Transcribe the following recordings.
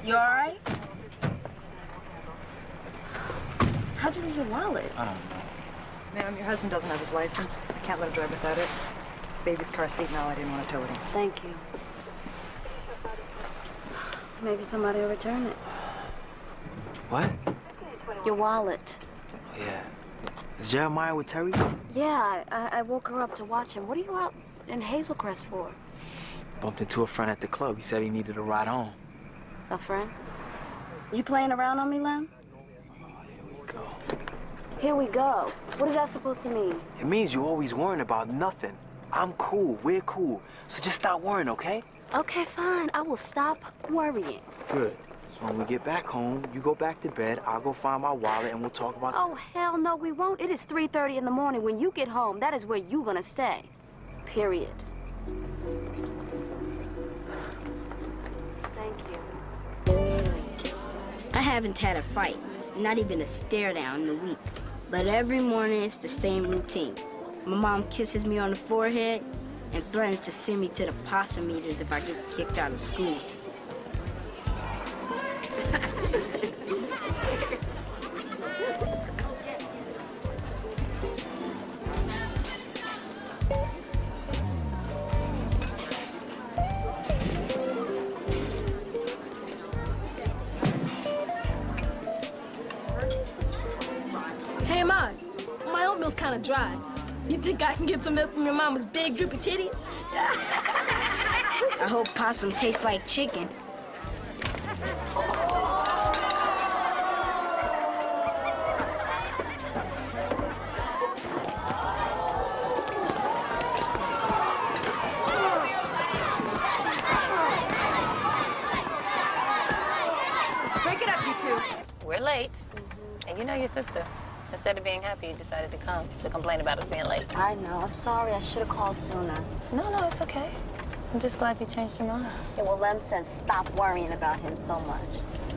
You all right? How'd you lose your wallet? I don't know. Ma'am, your husband doesn't have his license. I can't let him drive without it. Baby's car seat now. I didn't want to tow it in. Thank you. Maybe somebody will return it. What? Your wallet. Yeah. Is Jeremiah with Teri? Yeah, I woke her up to watch him. What are you out in Hazelcrest for? Bumped into a friend at the club. He said he needed a ride home. A friend? You playing around on me, Lem? Go. Here we go. What is that supposed to mean? It means you always worrying about nothing. I'm cool. We're cool. So just stop worrying, okay? Okay, fine. I will stop worrying. Good. So when we get back home, you go back to bed, I'll go find my wallet, and we'll talk about... Oh, hell no, we won't. It is 3:30 in the morning. When you get home, that is where you're gonna stay. Period. Thank you. I haven't had a fight, not even a stare down in a week. But every morning it's the same routine. My mom kisses me on the forehead and threatens to send me to the possum eaters if I get kicked out of school. Hey, Ma, my oatmeal's kind of dry. You think I can get some milk from your mama's big, droopy titties? I hope possum tastes like chicken. Break it up, you two. We're late. And you know your sister. Instead of being happy, you decided to come to complain about us being late. I know. I'm sorry. I should have called sooner. No, it's okay. I'm just glad you changed your mind. Yeah, well, Lem says stop worrying about him so much.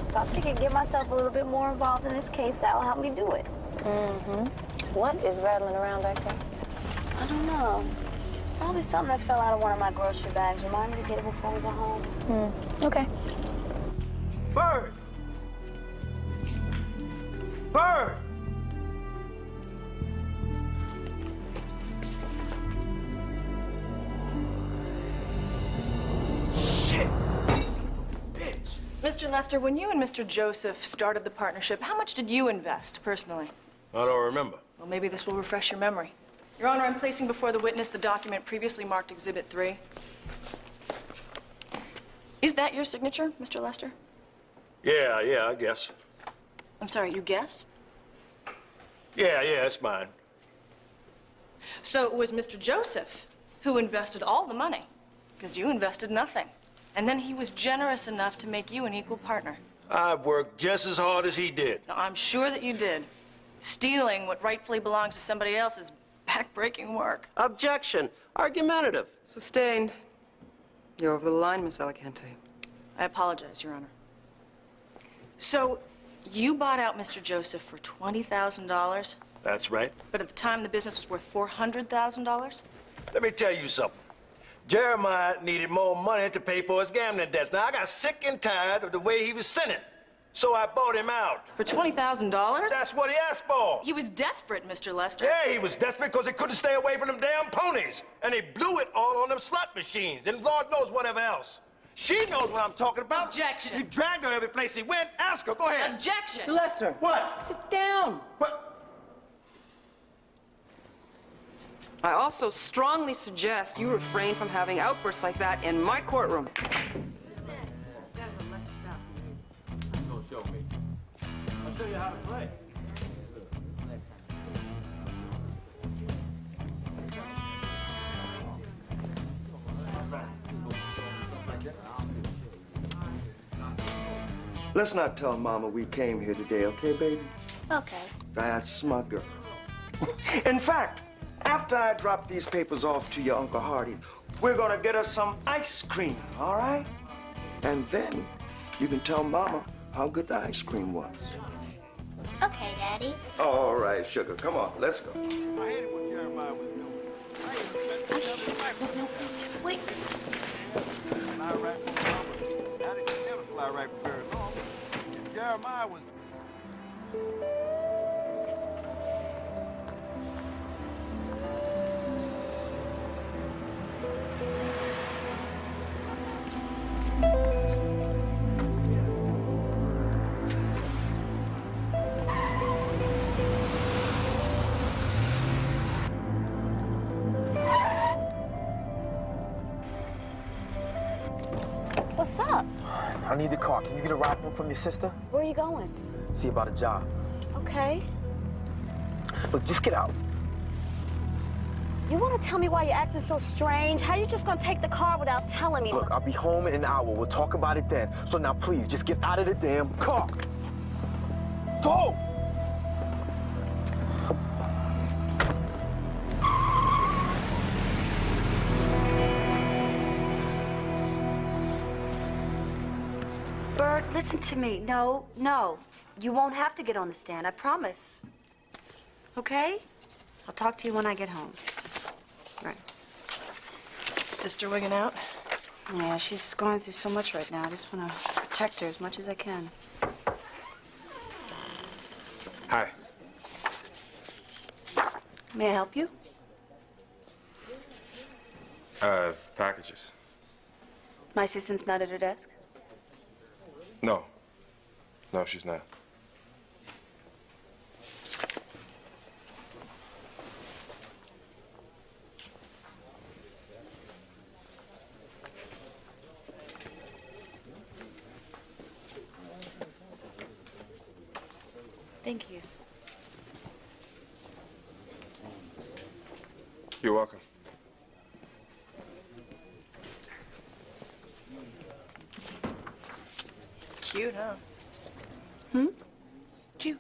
So I figured get myself a little bit more involved in this case. That'll help me do it. Mm-hmm. What is rattling around back there? I don't know. Probably something that fell out of one of my grocery bags. Remind me to get it before we go home. Okay. Bird! Bird! Shit! Son of a bitch! Mr. Lester, when you and Mr. Joseph started the partnership, how much did you invest, personally? I don't remember. Well, maybe this will refresh your memory. Your Honor, I'm placing before the witness the document previously marked Exhibit 3. Is that your signature, Mr. Lester? Yeah, I guess. I'm sorry, you guess? Yeah, it's mine. So it was Mr. Joseph who invested all the money, because you invested nothing. And then he was generous enough to make you an equal partner. I worked just as hard as he did. Now, I'm sure that you did. Stealing what rightfully belongs to somebody else is back-breaking work. Objection. Argumentative. Sustained. You're over the line, Miss Alicante. I apologize, Your Honor. So, you bought out Mr. Joseph for $20,000, That's right. but at the time the business was worth $400,000? Let me tell you something. Jeremiah needed more money to pay for his gambling debts. Now, I got sick and tired of the way he was sinning, so I bought him out. For $20,000? That's what he asked for. He was desperate, Mr. Lester. Yeah, he was desperate because he couldn't stay away from them damn ponies. And he blew it all on them slot machines and Lord knows whatever else. She knows what I'm talking about. Objection. He dragged her every place he went. Ask her. Go ahead. Objection. Mr. Lester. What? Sit down. What? I also strongly suggest you refrain from having outbursts like that in my courtroom. I'll show you how to play. Let's not tell Mama we came here today, okay, baby? Okay. That's my girl. In fact, after I drop these papers off to your Uncle Hardy, we're gonna get us some ice cream, all right? And then you can tell Mama how good the ice cream was. Okay, Daddy. All right, sugar, come on, let's go. I hated what Jeremiah was doing. Just wait. Fly right from the number. How did you never fly right right for very long. If Jeremiah was... What's up? I need the car. Can you get a ride home from your sister? Where are you going? See about a job. Okay. Look, just get out. You want to tell me why you're acting so strange? How you just gonna take the car without telling me? Look, I'll be home in an hour. We'll talk about it then. So now, please, just get out of the damn car. Go! Bert, listen to me. No. You won't have to get on the stand, I promise. Okay? I'll talk to you when I get home. Right. Sister wigging out? Yeah, she's going through so much right now. I just want to protect her as much as I can. Hi. May I help you? Packages. My assistant's not at her desk? No. No, she's not. Thank you. You're welcome. Cute, huh? Cute.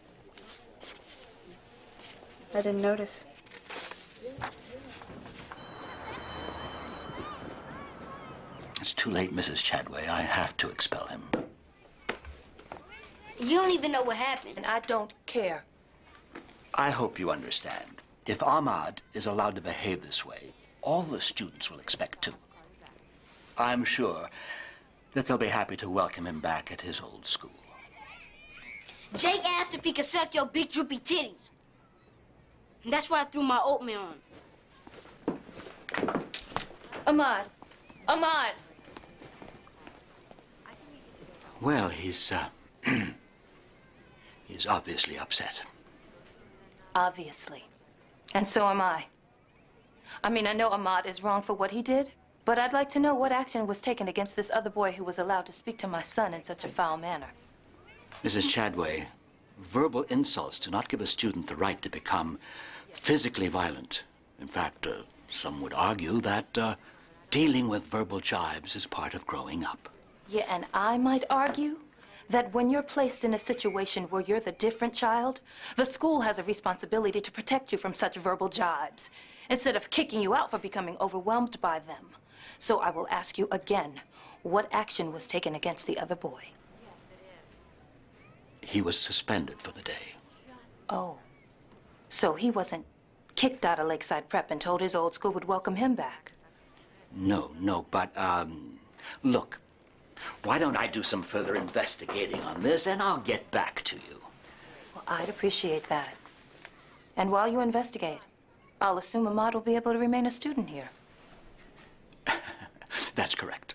I didn't notice. It's too late, Mrs. Chadway. I have to expel him. You don't even know what happened. And I don't care. I hope you understand. If Ahmad is allowed to behave this way, all the students will expect to. I'm sure that they'll be happy to welcome him back at his old school. Jake asked if he could suck your big droopy titties. And that's why I threw my oatmeal on. Ahmad. Ahmad. Well, he's he's obviously upset. Obviously. And so am I. I mean, I know Ahmad is wrong for what he did, but I'd like to know what action was taken against this other boy who was allowed to speak to my son in such a foul manner. Mrs. Chadway, verbal insults do not give a student the right to become physically violent. In fact, some would argue that dealing with verbal jibes is part of growing up. Yeah, and I might argue that when you're placed in a situation where you're the different child, the school has a responsibility to protect you from such verbal jibes, instead of kicking you out for becoming overwhelmed by them. So I will ask you again, what action was taken against the other boy? He was suspended for the day. Oh, so he wasn't kicked out of Lakeside Prep and told his old school would welcome him back? No, but, look, why don't I do some further investigating on this, and I'll get back to you. Well, I'd appreciate that. And while you investigate, I'll assume Ahmad will be able to remain a student here. That's correct.